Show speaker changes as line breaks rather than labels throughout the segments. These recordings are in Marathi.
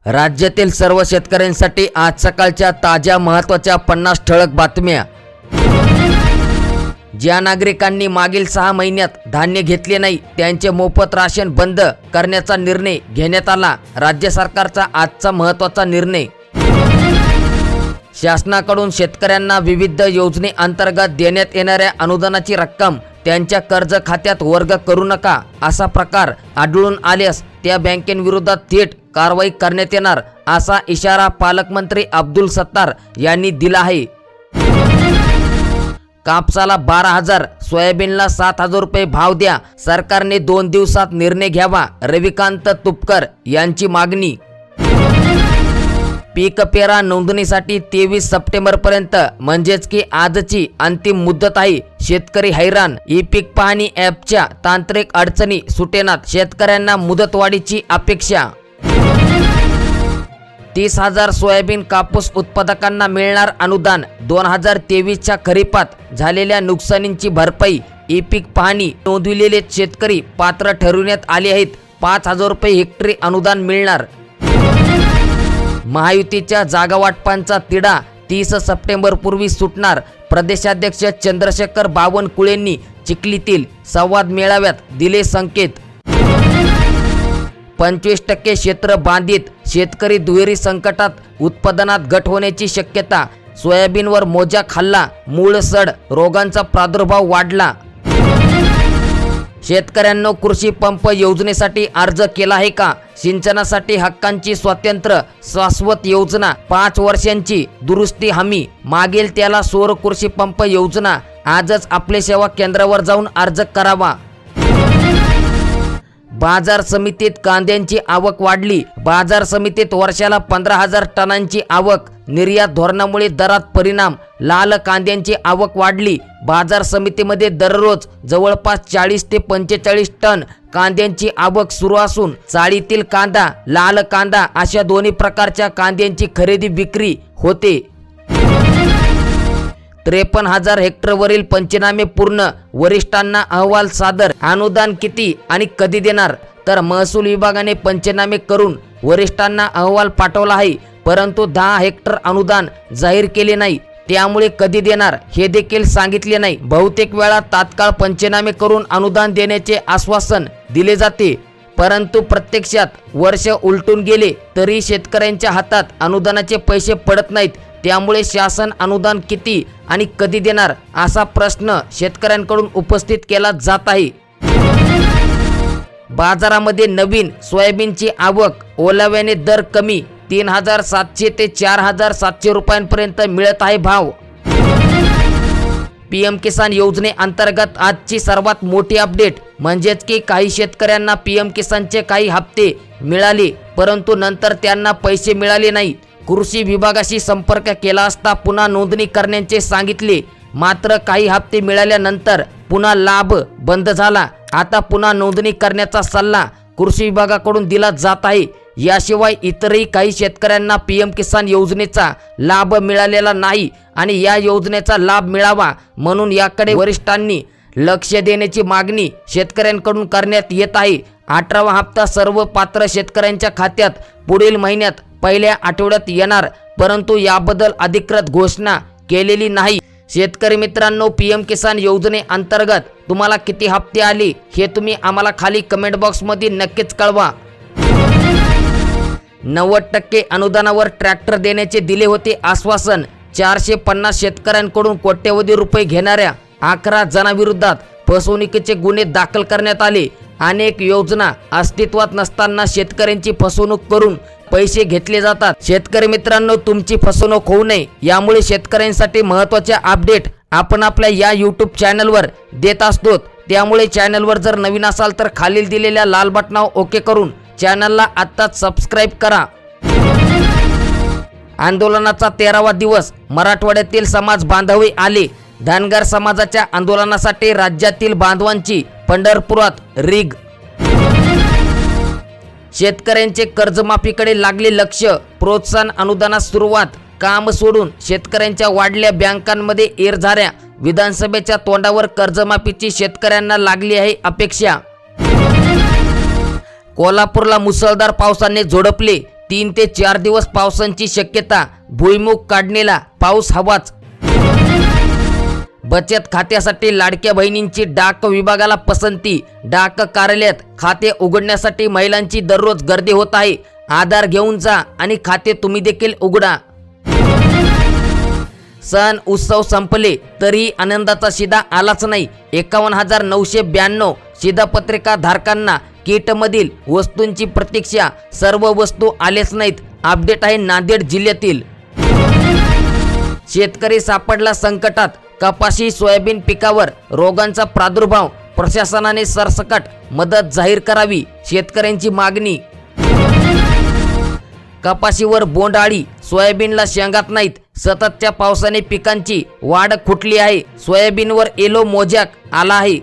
राज्यातील सर्व शेतकऱ्यांसाठी आज सकाळच्या ताज्या महत्त्वाच्या 50 ठळक बातम्या। ज्या नागरिकांनी मागील 6 महिन्यात धान्य घेतले नाही त्यांचे मोफत राशन बंद करण्याचा निर्णय घेण्यात आला। राज्य सरकारचा आजचा महत्त्वाचा निर्णय। शासनाकडून शेतकऱ्यांना विविध योजनेअंतर्गत देण्यात येणाऱ्या अनुदानाची रक्कम त्यांच्या कर्ज खात्यात वर्ग करू नका असा प्रकार आढळून आल्यास त्या बँकेविरोधात थेट कारवाई करण्यात येणार असा इशारा पालकमंत्री अब्दुल सत्तार यांनी दिला आहे। कापसाला 12,000, सोयाबीनला 7,000 रुपये भाव द्या, सरकारने 2 दिवसात निर्णय घ्यावा, रविकांत तुपकर यांची मागणी। पीक पेरा नोंदणीसाठी 23 सप्टेंबरपर्यंत म्हणजेच की आजची अंतिम मुदत आहे। शेतकरी हैराण। ई पीक पाहणी ॲपच्या तांत्रिक अडचणी सुटेनात, शेतकऱ्यांना मुदतवाढीची अपेक्षा। 30,000 सोयाबीन कापूस उत्पादकांना मिळणार अनुदान। 2023च्या खरीपात झालेल्या नुकसानींची भरपाई। ई पीक पाहणी नोंदविलेले शेतकरी पात्र ठरविण्यात आले आहेत। 5,000 रुपये हेक्टरी अनुदान मिळणार। महायुतीच्या जागावाटपांचा तिढा 30 सप्टेंबर पूर्वी सुटणार। प्रदेशाध्यक्ष चंद्रशेखर बावनकुळेंनी चिखलीतील संवाद मेळाव्यात दिले संकेत। 25% क्षेत्र बाधित, शेतकरी दुहेरी संकटात, उत्पादनात घट होण्याची शक्यता। सोयाबीनवर मोजा खाल्ला, मूळ सड रोगांचा प्रादुर्भाव वाढला। शेतकऱ्यांनो, कृषी पंप योजनेसाठी अर्ज केला आहे का? सिंचनासाठी हक्कांची स्वतंत्र शाश्वत योजना 5 वर्षांची दुरुस्ती हमी मागेल त्याला सौर कृषी पंप योजना। आजच आपले सेवा केंद्रावर जाऊन अर्ज करावा। बाजार समितीत कांद्यांची आवक वाढली। बाजार समितीत वर्षाला 15,000 टनांची आवक। निर्यात धोरणामुळे दरात परिणाम। लाल कांद्यांची आवक वाढली। बाजार समितीमध्ये दररोज जवळपास 40 ते 45 टन कांद्यांची आवक सुरू असून चाळीतील कांदा, लाल कांदा अशा दोन्ही प्रकारच्या कांद्यांची खरेदी विक्री होते। 53,000 हेक्टरवरील पंचनामे पूर्ण, वरिष्ठांना अहवाल सादर। अनुदान किती आणि कधी देणार? तर महसूल विभागाने पंचनामे करून वरिष्ठांना अहवाल पाठवला आहे, परंतु 10 हेक्टर अनुदान जाहीर केले नाही। त्यामुळे कधी देणार हे देखील सांगितले नाही। बहुतेक वेळा तात्काळ पंचनामे करून अनुदान देण्याचे आश्वासन दिले जाते, परंतु प्रत्यक्षात वर्ष उलटून गेले तरी शेतकऱ्यांच्या हातात अनुदानाचे पैसे पडत नाहीत। त्यामुळे शासन अनुदान किती आणि कधी देणार असा प्रश्न शेतकऱ्यांकडून उपस्थित केला जात आहे। बाजारामध्ये नवीन सोयाबीनची आवक, ओलाव्याने दर कमी। 3,700 ते 4,700 रुपयांपर्यंत मिळत आहे भाव। पीएम किसान योजनेअंतर्गत आजची सर्वात मोठी अपडेट म्हणजेच की काही शेतकऱ्यांना पीएम किसानचे काही हप्ते मिळाले, परंतु नंतर त्यांना पैसे मिळाले नाही। कृषी विभागाशी संपर्क केला असता पुन्हा नोंदणी करण्याचे सांगितले, मात्र काही हप्ते मिळाल्यानंतर पुन्हा लाभ बंद झाला। आता पुन्हा नोंदणी करण्याचा सल्ला कृषी विभागाकडून दिला जात आहे। याशिवाय इतरही काही शेतकऱ्यांना पीएम किसान योजनेचा लाभ मिळालेला नाही आणि या योजनेचा लाभ मिळावा म्हणून याकडे वरिष्ठांनी लक्ष देण्याची मागणी शेतकऱ्यांकडून करण्यात येत आहे। 18वा हप्ता सर्व पात्र शेतकऱ्यांच्या खात्यात पुढील महिन्यात पहिल्या आठवड्यात येणार, परंतु याबद्दल अधिकृत घोषणा केलेली नाही। शेतकरी मित्रांनो, पीएम किसान योजनेअंतर्गत तुम्हाला किती हप्ते आले हे तुम्ही आम्हाला खाली कमेंट बॉक्समध्ये नक्कीच कळवा। 90% अनुदानावर ट्रॅक्टर देण्याचे दिले होते आश्वासन। 450 शेतकऱ्यांकडून कोट्यवधी रुपये घेणाऱ्या 11 जणांविरोधात फसवणुकीचे गुन्हे दाखल करण्यात आले। अनेक योजना अस्तित्वात नसताना शेतकऱ्यांची फसवणूक करून पैसे घेतले जातात। शेतकरी मित्रांनो, तुमची फसवणूक होऊ नये यामुळे शेतकऱ्यांसाठी महत्त्वाच्या अपडेट आपण आपल्या या यूट्यूब चॅनलवर देत असतो। त्यामुळे चॅनलवर जर नवीन असाल तर खालील दिलेल्या लाल बटनावर ओके करून चॅनलला आत्ताच सबस्क्राईब करा। आंदोलनाचा 13वा दिवस, मराठवाड्यातील समाज बांधवे आले। धनगर समाजाच्या आंदोलनासाठी राज्यातील बांधवांची पंढरपुरात रीग। शेतकऱ्यांचे कर्जमाफीकडे लागले लक्ष, प्रोत्साहन अनुदानास सुरुवात। काम सोडून शेतकऱ्यांच्या वाढल्या बँकांमध्ये एरझाऱ्या। विधानसभेच्या तोंडावर कर्जमाफीची शेतकऱ्यांना लागली आहे अपेक्षा। कोल्हापूरला मुसळधार पावसाने झोडपले, 3 ते 4 दिवस पावसाची शक्यता, भुईमुग काढणीला पाऊस हवाच. बचत खात्यासाठी लाडक्या बहिणींची डाक विभागाला पसंती. डाक कार्यालयात खाते उघडण्यासाठी महिलांची दररोज गर्दी होत आहे. आधार घेऊन जा आणि खाते तुम्ही देखील उघडा. सण उत्सव संपले तरी आनंदाचा शिधा आलाच नाही. 51,992 शिधापत्रिका धारकांना किटमधील वस्तूंची प्रतीक्षा. सर्व वस्तू आलेच नाहीत. अपडेट आहे नांदेड जिल्ह्यातील. शेतकरी सापडला संकटात. कपाशी सोयाबीन पिकावर रोगांचा प्रादुर्भाव. प्रशासनाने सरसकट मदत जाहीर करावी, शेतकऱ्यांची मागणी. कपाशीवर बोंडअळी, सोयाबीनला शेंगात नाहीत. सततच्या पावसाने पिकांची वाढ खुंटली आहे. सोयाबीनवर येलो मोजॅक आला आहे.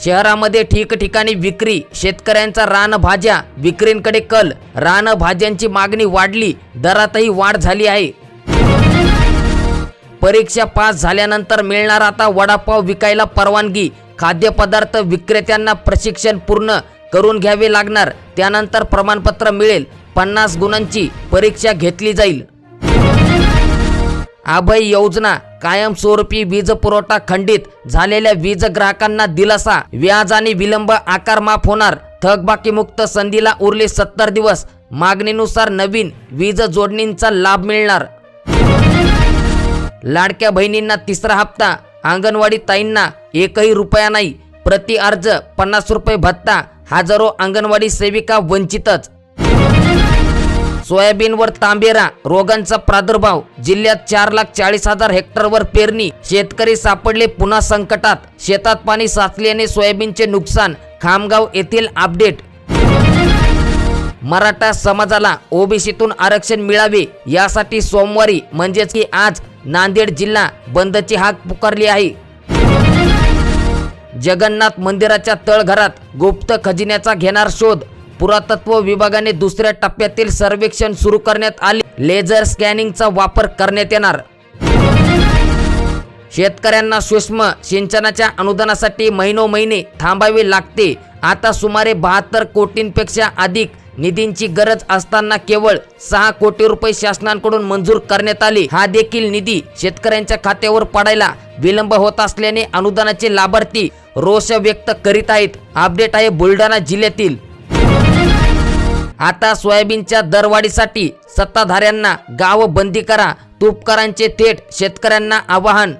शहरामध्ये ठिकठिकाणी विक्री. शेतकऱ्यांचा रानभाज्या विक्रींकडे कल. रानभाज्यांची मागणी वाढली, दरातही वाढ झाली आहे. परीक्षा पास झाल्यानंतर मिळणार आता वडापाव विकायला परवानगी. खाद्यपदार्थ विक्रेत्यांना प्रशिक्षण पूर्ण करून घ्यावे लागणार. त्यानंतर प्रमाणपत्र मिळेल. 50 गुणांची परीक्षा घेतली जाईल. अभय योजना, कायमस्वरूपी वीज पुरवठा खंडित झालेल्या वीज ग्राहकांना दिलासा. व्याज आणि विलंब आकार माफ होणार. थकबाकीमुक्त संधीला उरले 70 दिवस. मागणीनुसार नवीन वीज जोडणींचा लाभ मिळणार. लाडक्या बहिणींना तिसरा हप्ता. अंगणवाडी ताईंना 1ही रुपया नाही. प्रति अर्ज 50 रुपये भत्ता. हजारो अंगणवाडी सेविका वंचितच. सोयाबीनवर तांबेरा रोगांचा प्रादुर्भाव. जिल्ह्यात 4,40,000 हेक्टरवर पेरणी. शेतकरी सापडले पुन्हा संकटात. शेतात पाणी साचल्याने सोयाबीनचे नुकसान. खामगाव येथील अपडेट. मराठा समाजाला ओबीसीतून आरक्षण मिळावे यासाठी सोमवारी म्हणजेच की आज नांदेड जिल्हा बंदची हाक पुकारली आहे. जगन्नाथ मंदिराच्या तळघरात गुप्त खजिन्याचा घेणार शोध. पुरातत्व विभागाने दुसऱ्या टप्प्यातील सर्वेक्षण सुरू करण्यात आले. लेझर स्कॅनिंगचा वापर करण्यात येणार. शेतकऱ्यांना सूक्ष्म सिंचनाच्या अनुदानासाठी महिनोमहिने थांबावे लागते. आता सुमारे 72 कोटींपेक्षा अधिक निधींची गरज असताना केवळ 6 कोटी रुपये शासनाकडून मंजूर करण्यात आले. हा देखील निधी शेतकऱ्यांच्या खात्यावर पडायला विलंब होत असल्याने अनुदानाचे लाभार्थी रोष व्यक्त करीत आहेत. अपडेट आहे बुलढाणा जिल्ह्यातील. आता सोयाबीनच्या दरवाढीसाठी सत्ताधाऱ्यांना गाव बंदी करा. तुपकरांचे थेट शेतकऱ्यांना आवाहन.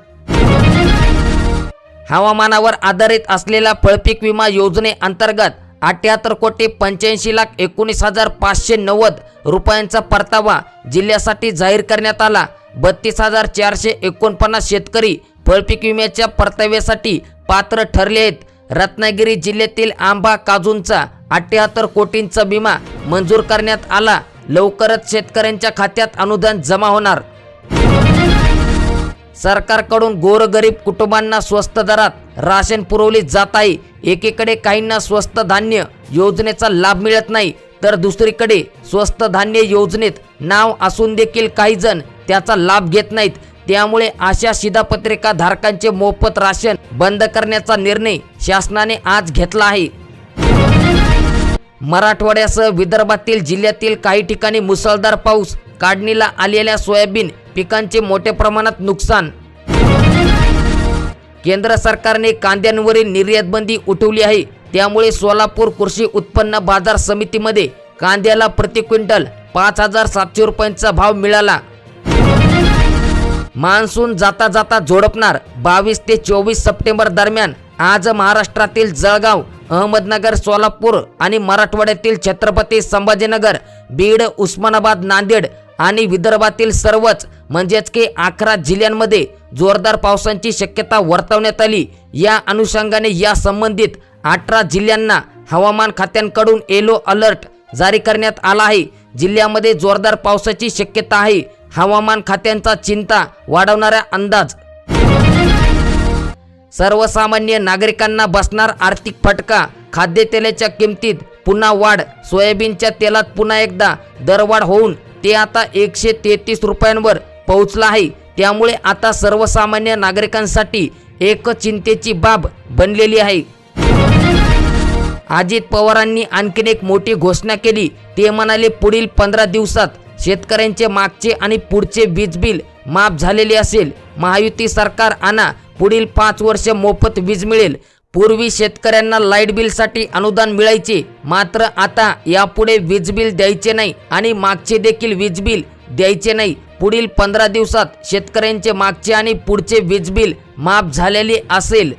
हवामानावर आधारित असलेल्या फळपीक विमा योजनेअंतर्गत 78 कोटी 85,19,590 रुपयांचा परतावा जिल्ह्यासाठी जाहीर करण्यात आला. 32,449 शेतकरी फळपीक विम्याच्या परताव्यासाठी पात्र ठरले आहेत. रत्नागिरी जिल्ह्यातील आंबा काजूंचा 78 कोटींचा विमा मंजूर करण्यात आला. लवकरच शेतकऱ्यांच्या खात्यात अनुदान जमा होणार. सरकारकडून गोरगरीब कुटुंबांना स्वस्त दरात राशन पुरवले जात आहे. एकीकडे काहींना स्वस्त धान्य योजनेचा लाभ मिळत नाही, तर दुसरीकडे स्वस्त धान्य योजनेत नाव असून देखील काही जण त्याचा लाभ घेत नाहीत. त्यामुळे अशा शिधापत्रिका धारकांचे मोफत राशन बंद करण्याचा निर्णय शासनाने आज घेतला आहे. मराठवाड्यासह विदर्भातील जिल्ह्यातील काही ठिकाणी मुसळधार पाऊस. काढणीला आलेल्या सोयाबीन पिकांचे मोठ्या प्रमाणात नुकसान. केंद्र सरकारने कांद्यांवरील निर्यात बंदी उठवली आहे. त्यामुळे सोलापूर कृषी उत्पन्न बाजार समितीमध्ये कांद्याला प्रति क्विंटल 5,700 रुपयांचा भाव मिळाला. मान्सून जाता जाता झोडपणार. 22 ते 24 सप्टेंबर दरम्यान आज महाराष्ट्रातील जळगाव, अहमदनगर, सोलापूर आणि मराठवाड्यातील छत्रपती संभाजीनगर, बीड, उस्मानाबाद, नांदेड आणि विदर्भातील सर्वच म्हणजेच की 11 जिल्ह्यांमध्ये जोरदार पावसाची शक्यता वर्तवण्यात आली. या अनुषंगाने या संबंधित 18 जिल्ह्यांना हवामान खात्यांकडून येलो अलर्ट जारी करण्यात आला आहे. जिल्ह्यामध्ये जोरदार पावसाची शक्यता आहे. हवामान खात्यांचा चिंता वाढवणारा अंदाज. सर्वसामान्य नागरिकांना बसणार आर्थिक फटका. खाद्यतेलाच्या किमतीत पुन्हा वाढ. सोयाबीनच्या तेलात पुन्हा एकदा दरवाढ होऊन ते आता 133 रुपयांवर पोहोचला आहे. त्यामुळे आता सर्वसामान्य नागरिकांसाठी एक चिंतेची बाब बनलेली आहे. अजित पवारांनी आणखीन एक मोठी घोषणा केली. ते म्हणाले पुढील 15 दिवसात शेतकऱ्यांचे मागचे आणि पुढचे वीज बिल माफ झालेले असेल. महायुती सरकार आणा, पुढील 5 वर्ष मोफत वीज मिळेल. पूर्वी शेतकऱ्यांना लाईट बिलसाठी अनुदान मिळायचे, मात्र आता यापुढे वीज बिल द्यायचे नाही आणि मागचे देखील वीज बिल द्यायचे नाही. पुढील 15 दिवसात शेतकऱ्यांचे मागचे आणि पुढचे वीज बिल माफ झालेले असेल.